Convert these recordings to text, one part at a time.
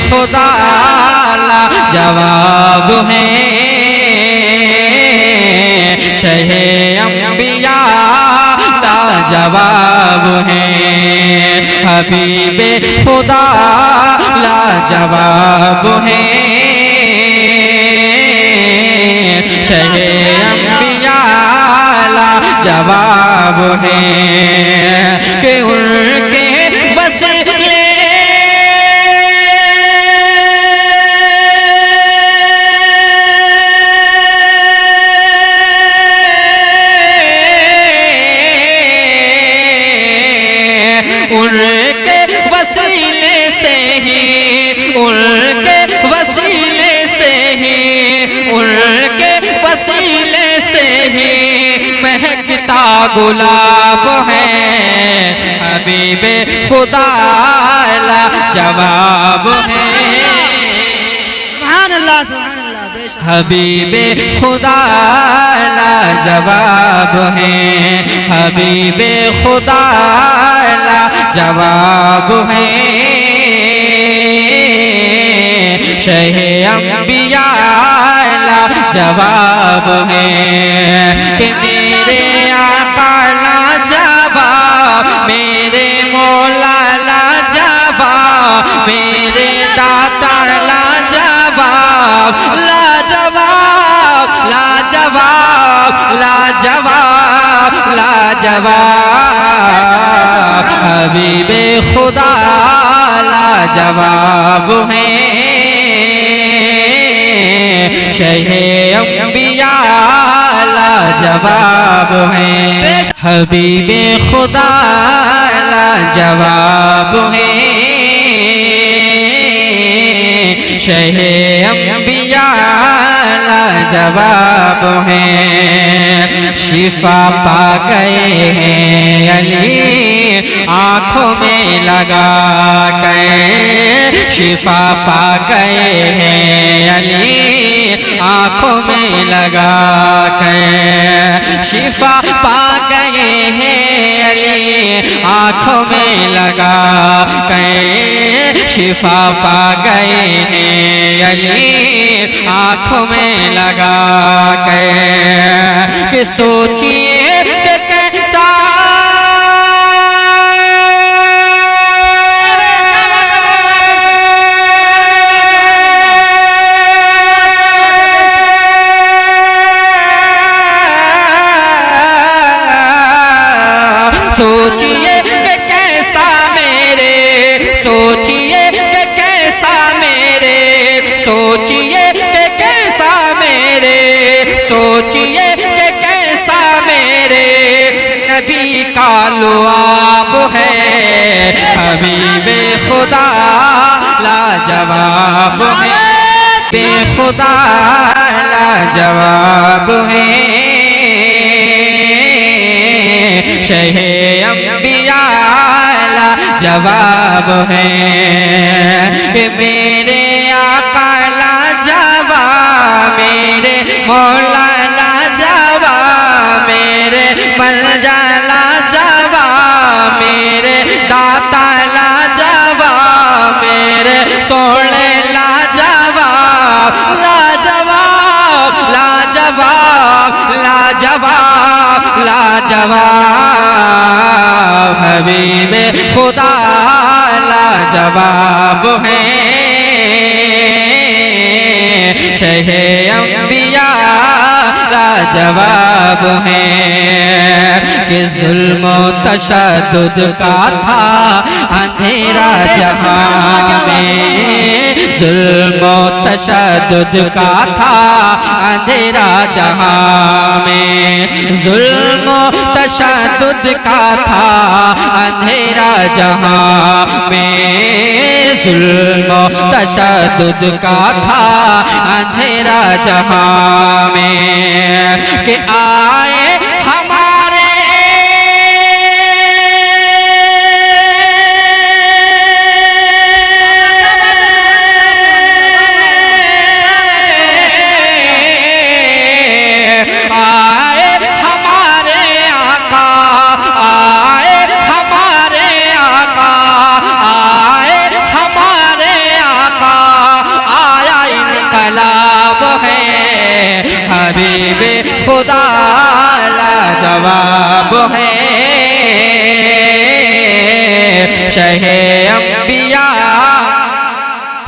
खुदा ला जवाब है, शहे अंबिया ला जवाब है, हबीबे खुदा ला जवाब है, शहे अंबिया ला जवाब है कि उनके वसीले उनके वसीले से ही, उनके वसीले से ही, उनके वसीले से ही महकता गुलाब है, हबीबे खुदा ला जवाब है, सुभान अल्लाह सुभान अल्लाह। हबीबे खुदा ला जवाब है, हबीबे खुदा ला जवाब है, शहे अंबिया ला जवाब है कि मेरे आका ला जवाब, मेरे मौला ला जवाब, मेरे दाता ला जवाब, ला जवाब, ला जवाब, ला जवाब, ला जवाब, हबीबे खुदा ला जवाब है, शहे अंबिया ला जवाब है, हबीबे खुदा ला जवाब है, शहे अंबिया ला जवाब है, शिफा पा गए हैं अली आँखों में लगा के, शिफा पा गए हैं अली आँखों में लगा के, शिफा पा गए हैं अली आँखों में लगा के, शिफा पा गए हैं अली आँखों में लगा के, कि सोचिए कि कैसा सोचिए कि कैसा मेरे, सोचिए कि कैसा मेरे, सोचिए कि कैसा मेरे, सोचिए कि कैसा मेरे नबी का लुआब है, हबीबे खुदा ला जवाब है, बेखुदा ला जवाब है, शहे अंबिया ला जवाब है कि मेरे आका ला जवाब, मेरे मौला ला जवाब, मेरे मलजा ला जवाब, मेरे दाता ला जवाब, मेरे सोने ला जवाब, ला जवाब, ला जवाब, ला जवाब, ला जवाब, हबीबे खुदा ला जवाब है, शहे अंबिया ला जवाब है कि जुल्म तशद्दुद का था अंधेरा जहां में, जुल्म तशद्दुद का था अंधेरा जहां में, जुल्म तशद्दुद का था अंधेरा जहां में, जुल्म तशद्दुद का था अंधेरा जहां में, कि आए हमारे आका शहे अंबिया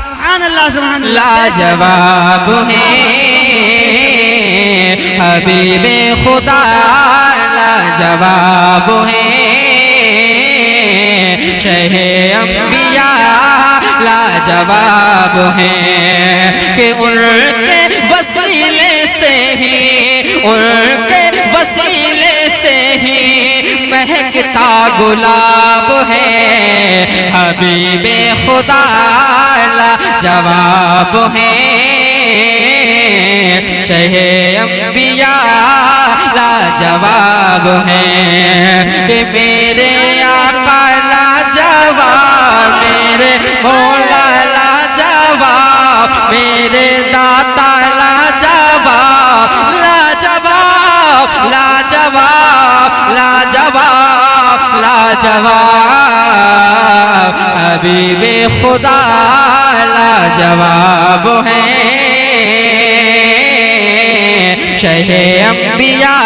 सुभान अल्लाह सुभान अल्लाह लाजवाब हैं हबीबे खुदा लाजवाब हैं शहे अंबिया लाजवाब हैं कि उनके वसीले से ही उनके वसीले से ही महकता गुलाब है हबीबे खुदा लाजवाब हैं शहे अंबिया लाजवाब हैं कि मेरे आका लाजवाब मेरे मौला लाजवाब मेरे दाता लाजवाब लाजवाब लाजवाब लाजवाब लाजवाब हबीबे खुदा लाजवाब हैं शहे अंबिया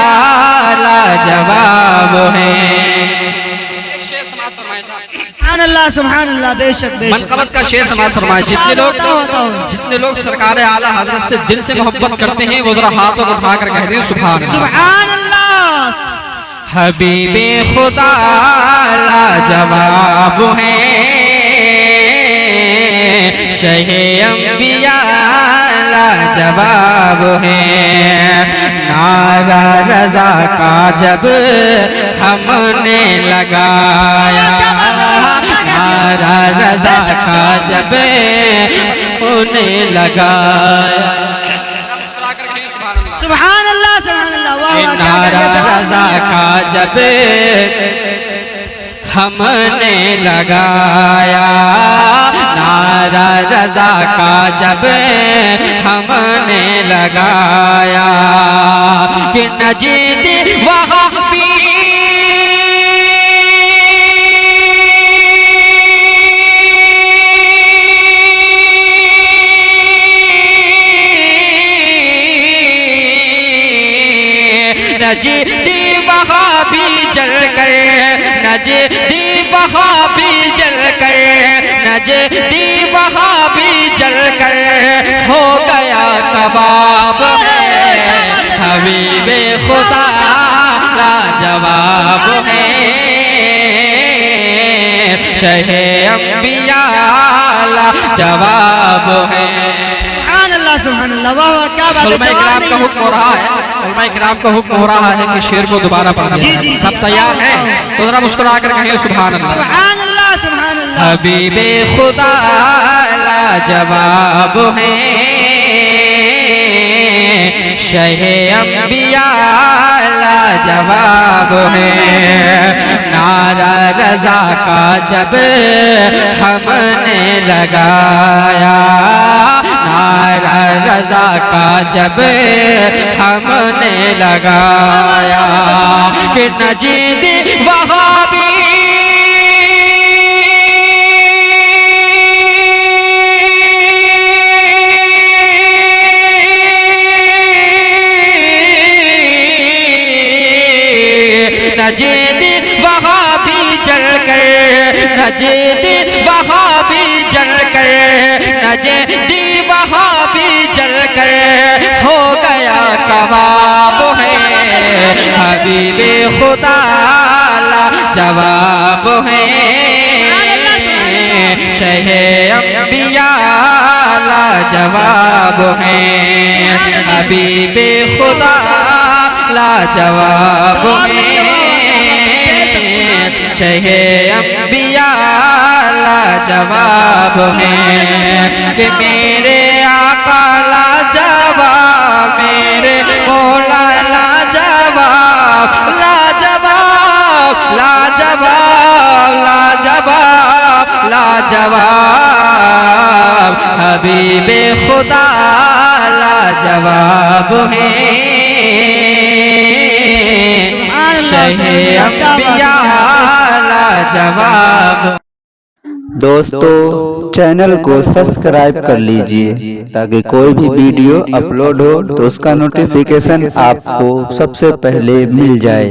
लाजवाब हैं। सुभान अल्लाह सुभान अल्लाह बेशक बेशक मनकबत का शेर समाज फरमाए। जितने लोग सरकार आला हजरत से दिल से मोहब्बत करते हैं वो जरा हाथों को उठाकर कह दें सुभान अल्लाह। सुभान अल्लाह हबीबे खुदा लाजवाब हैं शहे अंबिया लाजवाब हैं नारा रजा का जब हमने लगाया नारा रजा का जब उन्हें लगाया सुभान अल्लाह सुभान अल्लाह वाह वाह नारा रजा का जब हमने लगाया नारा रजा का जब हमने लगाया कि नजीद वहाँ भी नजीदी वहाँ भी जल कर नजीदी वहाँ भी जल कर नजीदी वहाँ भी जल कर हो गया कबाब है हबीबे खुदा लाजवाब है शहे अंबिया लाजवाब है। सुभान अल्लाह वाह वाह क्या बात है। उलमा इकराम का हुक्म हो रहा है उलमा इकराम का हुक्म हो रहा है कि शेर को दोबारा पढ़ना है। सब तैयार हैं तो जरा मुस्कुरा कर कहें सुभान अल्लाह सुभान अल्लाह सुभान अल्लाह। हबीबे खुदा लाजवाब हैं शहे अंबिया लाजवाब हैं नारा रजा का जब हमने लगाया नारा रजा का जब हमने लगाया कि नजीद वहाँ भी नजीद वहाँ भी जल कर नजीद वहाँ भी जल कर नजीद वहाँ भी जल कर हो गया कबाब है हबीबे खुदा लाजवाब है शहे अंबिया लाजवाब है हबीबे खुदा लाजवाब है शहे अंबिया लाजवाब है कि मेरे आका लाजवाब मेरे मौला लाजवाब लाजवाब लाजवाब लाजवाब लाजवाब हबीबे खुदा लाजवाब है शहे अंबिया लाजवाब। दोस्तों चैनल को सब्सक्राइब कर लीजिए ताकि कोई भी वीडियो अपलोड हो तो उसका नोटिफिकेशन आपको सबसे पहले मिल जाए।